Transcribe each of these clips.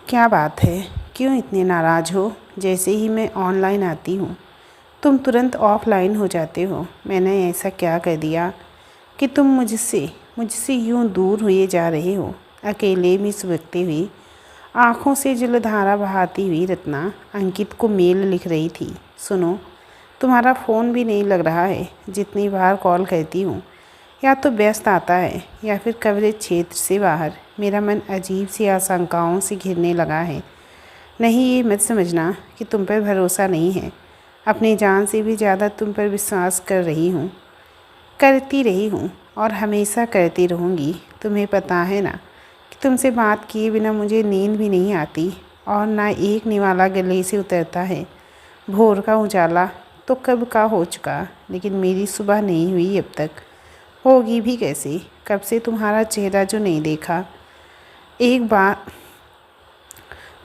क्या बात है? क्यों इतने नाराज़ हो? जैसे ही मैं ऑनलाइन आती हूँ तुम तुरंत ऑफलाइन हो जाते हो। मैंने ऐसा क्या कर दिया कि तुम मुझसे मुझसे यूं दूर हुए जा रहे हो? अकेले में सुबकती हुई आँखों से जलधारा बहाती हुई रत्ना अंकित को मेल लिख रही थी। सुनो, तुम्हारा फ़ोन भी नहीं लग रहा है। जितनी बार कॉल करती हूँ या तो व्यस्त आता है या फिर कवरेज क्षेत्र से बाहर। मेरा मन अजीब सी आशंकाओं से घिरने लगा है। नहीं, ये मत समझना कि तुम पर भरोसा नहीं है। अपनी जान से भी ज़्यादा तुम पर विश्वास करती रही हूँ और हमेशा करती रहूँगी। तुम्हें पता है ना कि तुमसे बात किए बिना मुझे नींद भी नहीं आती और ना एक निवाला गले से उतरता है। भोर का उजाला तो कब का हो चुका, लेकिन मेरी सुबह नहीं हुई अब तक। होगी भी कैसे? कब से तुम्हारा चेहरा जो नहीं देखा। एक बार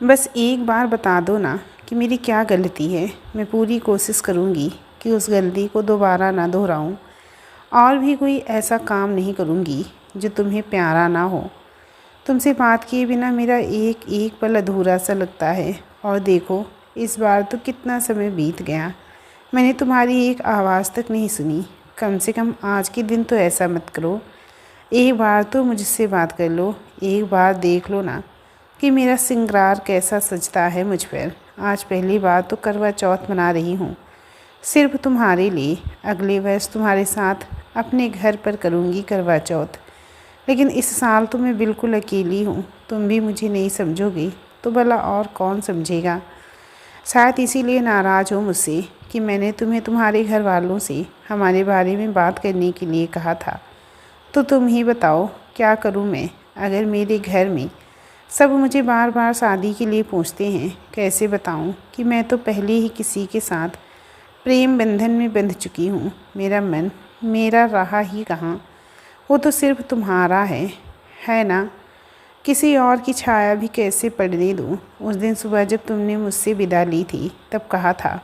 बस एक बार बता दो ना कि मेरी क्या गलती है। मैं पूरी कोशिश करूँगी कि उस गलती को दोबारा ना दोहराऊँ और भी कोई ऐसा काम नहीं करूँगी जो तुम्हें प्यारा ना हो। तुमसे बात किए बिना मेरा एक एक पल अधूरा सा लगता है। और देखो, इस बार तो कितना समय बीत गया, मैंने तुम्हारी एक आवाज़ तक नहीं सुनी। कम से कम आज के दिन तो ऐसा मत करो। एक बार तो मुझसे बात कर लो। एक बार देख लो ना कि मेरा श्रृंगार कैसा सजता है मुझ पर। आज पहली बार तो करवा चौथ मना रही हूँ, सिर्फ तुम्हारे लिए। अगले वर्ष तुम्हारे साथ अपने घर पर करूँगी करवा चौथ, लेकिन इस साल तो मैं बिल्कुल अकेली हूँ। तुम भी मुझे नहीं समझोगे तो भला और कौन समझेगा? शायद इसीलिए नाराज़ हो मुझसे कि मैंने तुम्हें तुम्हारे घर वालों से हमारे बारे में बात करने के लिए कहा था। तो तुम ही बताओ, क्या करूँ मैं? अगर मेरे घर में सब मुझे बार बार शादी के लिए पूछते हैं, कैसे बताऊँ कि मैं तो पहले ही किसी के साथ प्रेम बंधन में बंध चुकी हूँ। मेरा मन मेरा रहा ही कहाँ, वो तो सिर्फ तुम्हारा है ना? किसी और की छाया भी कैसे पड़ने दूँ? उस दिन सुबह जब तुमने मुझसे विदा ली थी तब कहा था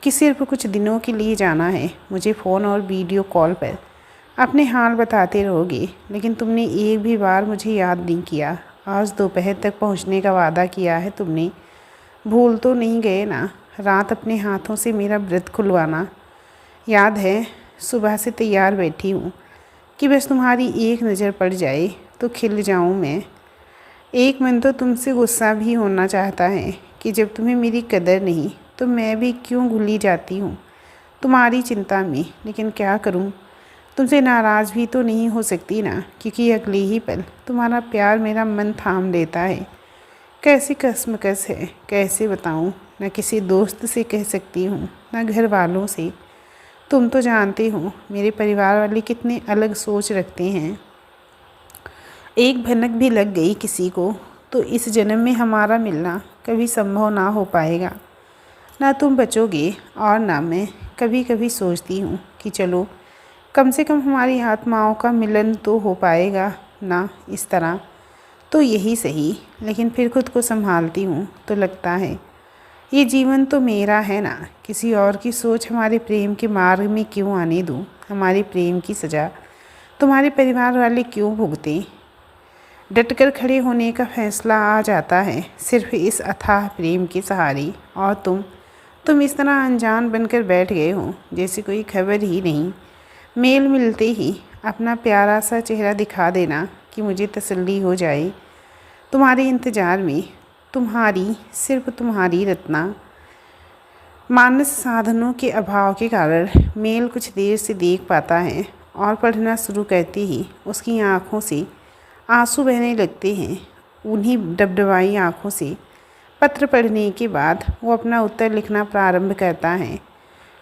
कि सिर्फ कुछ दिनों के लिए जाना है। मुझे फ़ोन और वीडियो कॉल पर अपने हाल बताते रहोगे, लेकिन तुमने एक भी बार मुझे याद नहीं किया। आज दोपहर तक पहुंचने का वादा किया है तुमने। भूल तो नहीं गए ना रात अपने हाथों से मेरा व्रत खुलवाना? याद है, सुबह से तैयार बैठी हूँ कि बस तुम्हारी एक नज़र पड़ जाए तो खिल जाऊँ मैं। एक मन तो तुमसे गुस्सा भी होना चाहता है कि जब तुम्हें मेरी कदर नहीं तो मैं भी क्यों घुली जाती हूँ तुम्हारी चिंता में। लेकिन क्या करूँ, तुमसे नाराज़ भी तो नहीं हो सकती ना, क्योंकि अगले ही पल तुम्हारा प्यार मेरा मन थाम लेता है। कैसी कसमकस है, कैसे बताऊँ? न किसी दोस्त से कह सकती हूँ, न घर वालों से। तुम तो जानते हो मेरे परिवार वाले कितने अलग सोच रखते हैं। एक भनक भी लग गई किसी को तो इस जन्म में हमारा मिलना कभी संभव ना हो पाएगा। ना तुम बचोगे और ना मैं। कभी कभी सोचती हूँ कि चलो कम से कम हमारी आत्माओं का मिलन तो हो पाएगा ना इस तरह, तो यही सही। लेकिन फिर खुद को संभालती हूँ तो लगता है ये जीवन तो मेरा है ना, किसी और की सोच हमारे प्रेम के मार्ग में क्यों आने दूँ? हमारे प्रेम की सज़ा तुम्हारे परिवार वाले क्यों भुगतें? डटकर खड़े होने का फैसला आ जाता है सिर्फ इस अथाह प्रेम के सहारे। और तुम इस तरह अनजान बनकर बैठ गए हो जैसे कोई खबर ही नहीं। मेल मिलते ही अपना प्यारा सा चेहरा दिखा देना कि मुझे तसल्ली हो जाए। तुम्हारे इंतज़ार में तुम्हारी, सिर्फ तुम्हारी रत्ना। मानस साधनों के अभाव के कारण मेल कुछ देर से देख पाता है और पढ़ना शुरू करते ही उसकी आँखों से आंसू बहने लगते हैं। उन्हीं डबडबाई आँखों से पत्र पढ़ने के बाद वो अपना उत्तर लिखना प्रारंभ करता है।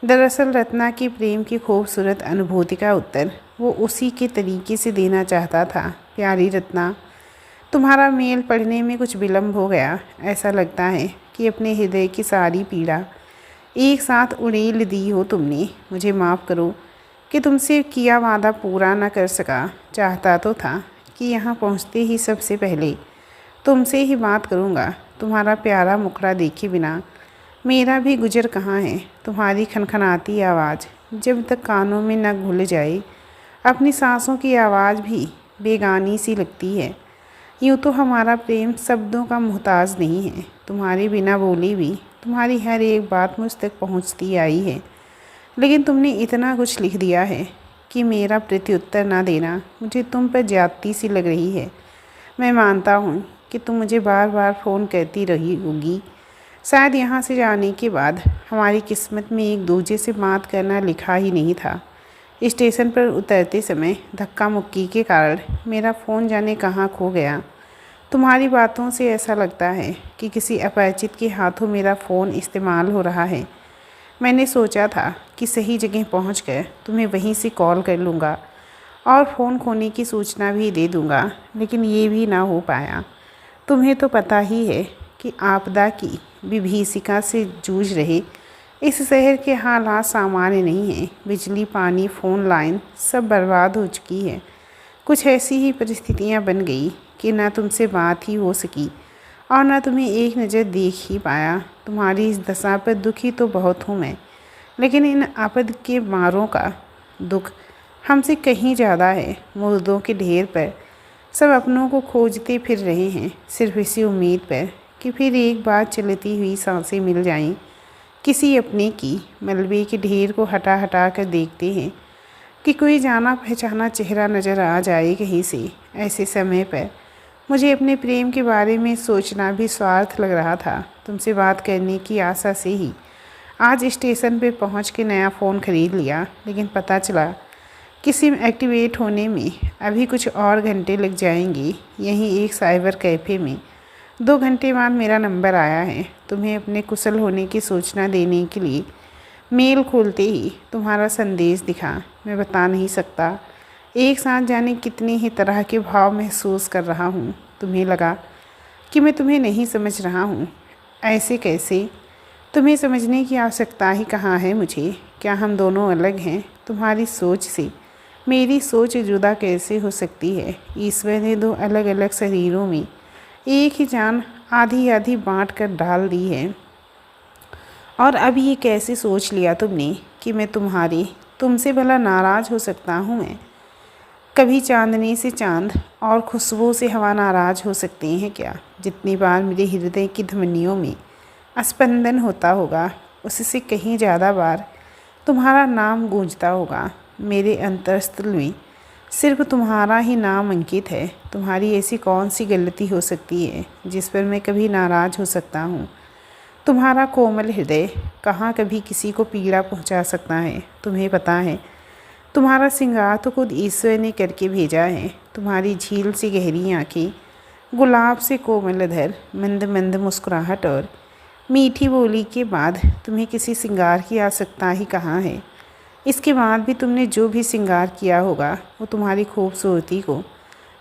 दरअसल रत्ना के प्रेम की खूबसूरत अनुभूति का उत्तर वो उसी के तरीके से देना चाहता था। प्यारी रत्ना, तुम्हारा मेल पढ़ने में कुछ विलम्ब हो गया। ऐसा लगता है कि अपने हृदय की सारी पीड़ा एक साथ उड़ेल दी हो तुमने। मुझे माफ़ करो कि तुमसे किया वादा पूरा न कर सका। चाहता तो था कि यहाँ पहुँचते ही सबसे पहले तुमसे ही बात करूँगा। तुम्हारा प्यारा मुखड़ा देखे बिना मेरा भी गुजर कहाँ है? तुम्हारी खनखनाती आवाज़ जब तक कानों में न घुल जाए अपनी सांसों की आवाज़ भी बेगानी सी लगती है। यूँ तो हमारा प्रेम शब्दों का मोहताज नहीं है। तुम्हारे बिना बोले भी तुम्हारी हर एक बात मुझ तक पहुँचती आई है, लेकिन तुमने इतना कुछ लिख दिया है कि मेरा प्रत्युत्तर ना देना मुझे तुम पर ज्यादती सी लग रही है। मैं मानता हूँ कि तुम मुझे बार बार फ़ोन करती रही होगी। शायद यहाँ से जाने के बाद हमारी किस्मत में एक दूसरे से बात करना लिखा ही नहीं था। स्टेशन पर उतरते समय धक्का मुक्की के कारण मेरा फ़ोन जाने कहाँ खो गया। तुम्हारी बातों से ऐसा लगता है कि किसी अपरिचित के हाथों मेरा फ़ोन इस्तेमाल हो रहा है। मैंने सोचा था कि सही जगह पहुंचकर तुम्हें वहीं से कॉल कर लूँगा और फ़ोन खोने की सूचना भी दे दूँगा, लेकिन ये भी ना हो पाया। तुम्हें तो पता ही है कि आपदा की विभीषिका से जूझ रहे इस शहर के हालात सामान्य नहीं हैं। बिजली, पानी, फ़ोन लाइन सब बर्बाद हो चुकी है। कुछ ऐसी ही परिस्थितियाँ बन गई कि ना तुमसे बात ही हो सकी और ना तुम्हें एक नज़र देख ही पाया। तुम्हारी इस दशा पर दुखी तो बहुत हूँ मैं, लेकिन इन आपद के मारों का दुख हमसे कहीं ज़्यादा है। मुर्दों के ढेर पर सब अपनों को खोजते फिर रहे हैं, सिर्फ इसी उम्मीद पर कि फिर एक बार चलती हुई सांसें मिल जाएं। किसी अपने की मलबे के ढेर को हटा हटा कर देखते हैं कि कोई जाना पहचाना चेहरा नज़र आ जाए कहीं से। ऐसे समय पर मुझे अपने प्रेम के बारे में सोचना भी स्वार्थ लग रहा था। तुमसे बात करने की आशा से ही आज स्टेशन पर पहुंच के नया फ़ोन ख़रीद लिया, लेकिन पता चला कि सिम एक्टिवेट होने में अभी कुछ और घंटे लग जाएंगे। यहीं एक साइबर कैफ़े में 2 घंटे बाद मेरा नंबर आया है। तुम्हें अपने कुशल होने की सूचना देने के लिए मेल खोलते ही तुम्हारा संदेश दिखा। मैं बता नहीं सकता एक साथ जाने कितने ही तरह के भाव महसूस कर रहा हूँ। तुम्हें लगा कि मैं तुम्हें नहीं समझ रहा हूँ। ऐसे कैसे? तुम्हें समझने की आवश्यकता ही कहाँ है मुझे। क्या हम दोनों अलग हैं? तुम्हारी सोच से मेरी सोच जुदा कैसे हो सकती है? ईश्वर ने 2 अलग अलग शरीरों में एक ही जान आधी आधी बांट कर डाल दी है, और अब ये कैसे सोच लिया तुमने कि मैं तुमसे भला नाराज़ हो सकता हूँ? मैं कभी चांदनी से चांद और खुशबू से हवा नाराज़ हो सकते हैं क्या? जितनी बार मेरे हृदय की धमनियों में स्पंदन होता होगा, उससे कहीं ज़्यादा बार तुम्हारा नाम गूंजता होगा। मेरे अंतरस्थल में सिर्फ तुम्हारा ही नाम अंकित है। तुम्हारी ऐसी कौन सी गलती हो सकती है जिस पर मैं कभी नाराज़ हो सकता हूँ? तुम्हारा कोमल हृदय कहाँ कभी किसी को पीड़ा पहुँचा सकता है? तुम्हें पता है, तुम्हारा श्रृंगार तो खुद ईश्वर ने करके भेजा है। तुम्हारी झील से गहरी आँखें, गुलाब से कोमल अधर, मंद मंद मुस्कुराहट और मीठी बोली के बाद तुम्हें किसी श्रृंगार की आवश्यकता ही कहाँ है? इसके बाद भी तुमने जो भी श्रृंगार किया होगा वो तुम्हारी खूबसूरती को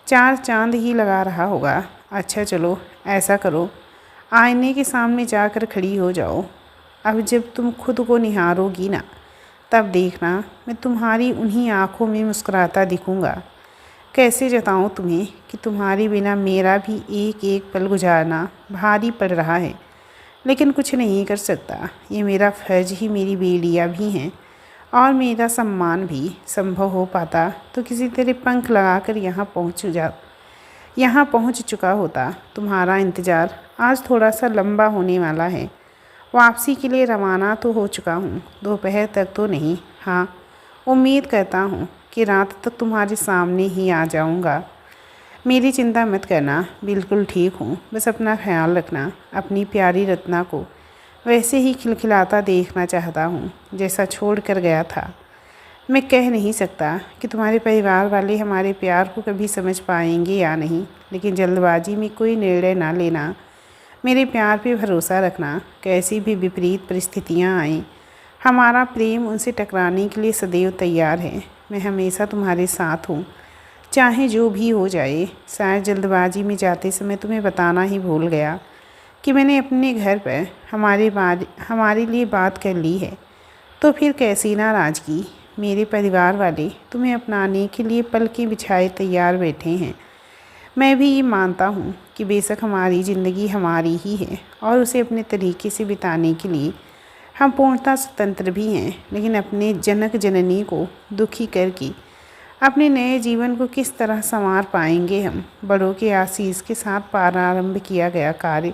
4 चांद ही लगा रहा होगा। अच्छा चलो ऐसा करो, आईने के सामने जाकर खड़ी हो जाओ। अब जब तुम खुद को निहारोगी ना, तब देखना मैं तुम्हारी उन्हीं आँखों में मुस्कुराता दिखूँगा। कैसे जताऊँ तुम्हें कि तुम्हारे बिना मेरा भी एक एक पल गुजारना भारी पड़ रहा है, लेकिन कुछ नहीं कर सकता। ये मेरा फ़र्ज ही मेरी बेड़ियाँ भी हैं और मेरा सम्मान भी। संभव हो पाता तो किसी तरह पंख लगाकर यहाँ पहुँच चुका होता। तुम्हारा इंतज़ार आज थोड़ा सा लंबा होने वाला है। वापसी के लिए रवाना तो हो चुका हूँ, दोपहर तक तो नहीं। हाँ, उम्मीद करता हूँ कि रात तक तुम्हारे सामने ही आ जाऊँगा। मेरी चिंता मत करना, बिल्कुल ठीक हूँ। बस अपना ख्याल रखना। अपनी प्यारी रत्ना को वैसे ही खिलखिलाता देखना चाहता हूँ जैसा छोड़ कर गया था। मैं कह नहीं सकता कि तुम्हारे परिवार वाले हमारे प्यार को कभी समझ पाएंगे या नहीं, लेकिन जल्दबाजी में कोई निर्णय ना लेना। मेरे प्यार पे भरोसा रखना। कैसी भी विपरीत परिस्थितियाँ आएँ, हमारा प्रेम उनसे टकराने के लिए सदैव तैयार है। मैं हमेशा तुम्हारे साथ हूँ, चाहे जो भी हो जाए। शायद जल्दबाजी में जाते समय तुम्हें बताना ही भूल गया कि मैंने अपने घर पर हमारे लिए बात कर ली है। तो फिर कैसी नाराज़गी। मेरे परिवार वाले तुम्हें अपनाने के लिए पलकें बिछाए तैयार बैठे हैं। मैं भी ये मानता हूँ कि बेशक हमारी ज़िंदगी हमारी ही है और उसे अपने तरीके से बिताने के लिए हम पूर्णतः स्वतंत्र भी हैं, लेकिन अपने जनक जननी को दुखी करके अपने नए जीवन को किस तरह संवार पाएंगे हम। बड़ों के आशीष के साथ प्रारंभ किया गया कार्य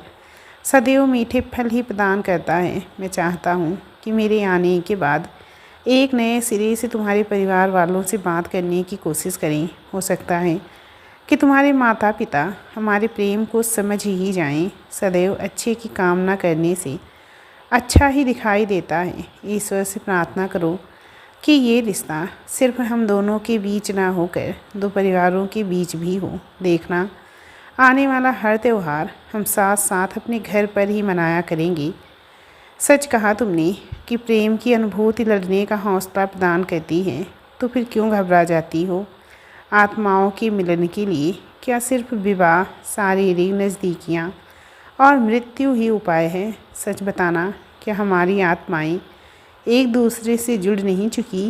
सदैव मीठे फल ही प्रदान करता है। मैं चाहता हूँ कि मेरे आने के बाद एक नए सिरे से तुम्हारे परिवार वालों से बात करने की कोशिश करें। हो सकता है कि तुम्हारे माता पिता हमारे प्रेम को समझ ही जाएं। सदैव अच्छे की कामना करने से अच्छा ही दिखाई देता है। ईश्वर से प्रार्थना करो कि ये रिश्ता सिर्फ हम दोनों के बीच ना होकर दो परिवारों के बीच भी हो। देखना, आने वाला हर त्यौहार हम साथ साथ अपने घर पर ही मनाया करेंगे। सच कहा तुमने कि प्रेम की अनुभूति लड़ने का हौसला प्रदान करती है, तो फिर क्यों घबरा जाती हो। आत्माओं के मिलन के लिए क्या सिर्फ विवाह, शारीरिक नज़दीकियाँ और मृत्यु ही उपाय है। सच बताना, क्या हमारी आत्माएं एक दूसरे से जुड़ नहीं चुकी।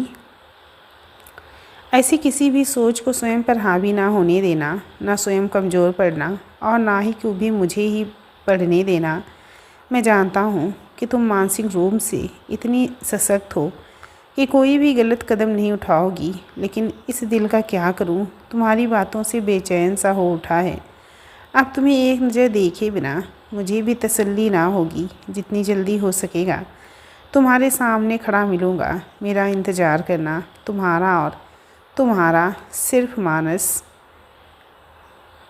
ऐसी किसी भी सोच को स्वयं पर हावी ना होने देना, ना स्वयं कमज़ोर पड़ना और ना ही कभी मुझे ही पढ़ने देना। मैं जानता हूँ कि तुम मानसिक रूप से इतनी सशक्त हो कि कोई भी गलत कदम नहीं उठाओगी, लेकिन इस दिल का क्या करूँ, तुम्हारी बातों से बेचैन सा हो उठा है। अब तुम्हें एक नज़र देखे बिना मुझे भी तसल्ली ना होगी। जितनी जल्दी हो सकेगा तुम्हारे सामने खड़ा मिलूँगा। मेरा इंतज़ार करना। तुम्हारा और तुम्हारा सिर्फ मानस।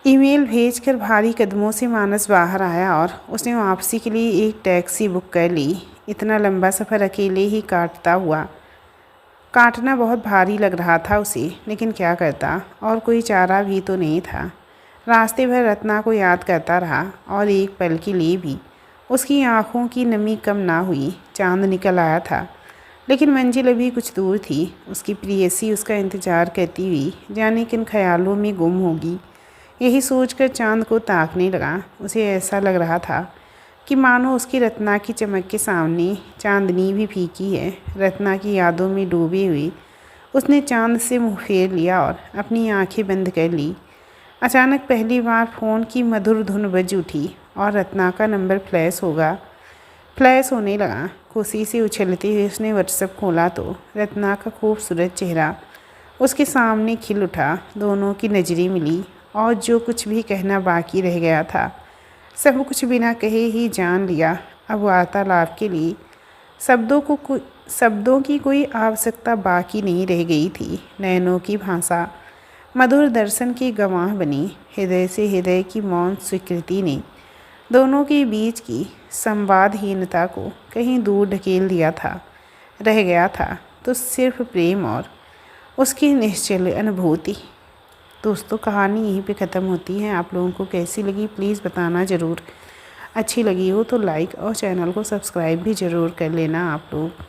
ईमेल भेजकर भारी कदमों से मानस बाहर आया और उसने वापसी के लिए एक टैक्सी बुक कर ली। इतना लंबा सफ़र अकेले ही काटना बहुत भारी लग रहा था उसे, लेकिन क्या करता, और कोई चारा भी तो नहीं था। रास्ते भर रत्ना को याद करता रहा और एक पल के लिए भी उसकी आँखों की नमी कम ना हुई। चांद निकल आया था, लेकिन मंजिल अभी कुछ दूर थी। उसकी प्रेयसी उसका इंतज़ार करती हुई जाने किन ख्यालों में गुम होगी। यही सोचकर चांद को ताकने लगा। उसे ऐसा लग रहा था कि मानो उसकी रत्ना की चमक के सामने चांदनी भी फीकी है। रत्ना की यादों में डूबी हुई उसने चांद से मुँह फेर लिया और अपनी आंखें बंद कर ली। अचानक पहली बार फ़ोन की मधुर धुन बज उठी और रत्ना का नंबर फ्लैश होने लगा। खुशी से उछलते हुए उसने व्हाट्सएप खोला तो रत्ना का खूबसूरत चेहरा उसके सामने खिल उठा। दोनों की नज़रें मिली और जो कुछ भी कहना बाकी रह गया था सब कुछ बिना कहे ही जान लिया। अब वार्तालाप के लिए शब्दों की कोई आवश्यकता बाकी नहीं रह गई थी। नयनों की भाषा मधुर दर्शन की गवाह बनी। हृदय से हृदय की मौन स्वीकृति ने दोनों के बीच की संवादहीनता को कहीं दूर ढकेल दिया था। रह गया था तो सिर्फ प्रेम और उसकी निश्चल अनुभूति। दोस्तों, कहानी यहीं पे ख़त्म होती है। आप लोगों को कैसी लगी प्लीज़ बताना ज़रूर। अच्छी लगी हो तो लाइक और चैनल को सब्सक्राइब भी ज़रूर कर लेना आप लोग।